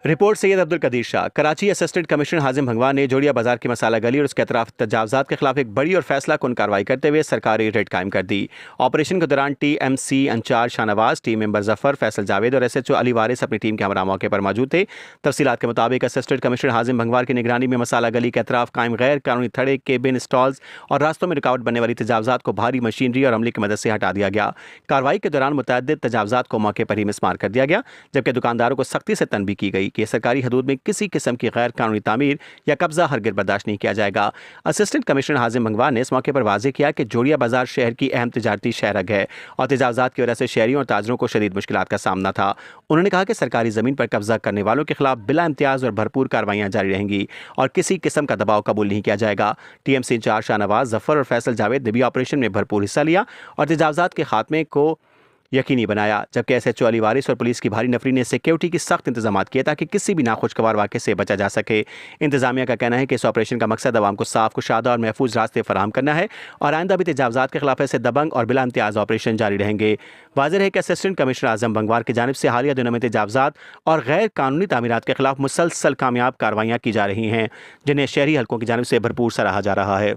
Report Syed Abdul Qadir Shah. Karachi assistant commissioner Hazim Bhangwar ने जोड़िया बाजार की मसाला गली और उसके अतराफ तजावजात के खिलाफ एक बड़ी और फैसला कुन कार्रवाई करते हुए सरकारी रेड कायम कर दी। ऑपरेशन के दौरान TMC incharge Shahnawaz, team member Zafar, Faisal Javed और SHO अली वारिस अपनी टीम के हमरा मौके पर मौजूद थे। तफसीलात के मुताबिक असिस्टेंट कमिश्नर हाजिम भंगवार की निगरानी में मसाला गली के अतराफ कायम गैर कानूनी थड़े, केबिन, स्टॉल्स और रास्तों में रुकावट बनने वाली तजावजात को भारी मशीनरी और अमले की मदद से हटा दिया गया। कार्रवाई के दौरान मुतअद्दिद तजावजात को मौके पर ही मिसमार कर दिया गया, जबकि दुकानदारों को सख्ती से तनबीह की गई कि सरकारी हदूद में किसी किस्म की गैर कानूनी तामीर या कब्जा हरगिज बर्दाश्त नहीं किया जाएगा। असिस्टेंट कमिश्नर हाजिम भंगवार ने इस मौके पर वाज़ेह किया कि जोड़िया बाजार शहर की अहम तिजारती शहरग है और तजावजात की वजह से शहरियों और ताजरों को शदीद मुश्किलात का सामना था। उन्होंने कहा कि सरकारी ज़मीन पर कब्जा करने वालों के खिलाफ बिला इम्तियाज़ और भरपूर कार्रवाइयाँ जारी रहेंगी और किसी किस्म का दबाव कबूल नहीं किया जाएगा। TMC इंचार्ज शाहनवाज, जफर और फैसल जावेद ने भी ऑपरेशन में भरपूर हिस्सा लिया और तजावजात के खात्मे को यकीनी बनाया, जबकि SHO अली वारिस और पुलिस की भारी नफरी ने सिक्योरिटी की सख्त इंतजाम किए ताकि किसी भी नाखुशगवार वाक़े से बचा जा सके। इंतजामिया का कहना है कि इस ऑपरेशन का मकसद आवाम को साफ, कुशादा और महफूज रास्ते फराहम करना है और आइंदा भी तजावजात के खिलाफ ऐसे दबंग और बिला इम्तियाज़ ऑपरेशन जारी रहेंगे। वाज़ेह है कि असिस्टेंट कमिश्नर आजम भंगवार की जानिब से हालिया दिनों में तजावजात और गैर कानूनी तामीरात के खिलाफ मुसलसल कामयाब कार्रवाइयाँ की जा रही हैं, जिन्हें शहरी हल्कों की जानिब से भरपूर सराहा जा रहा है।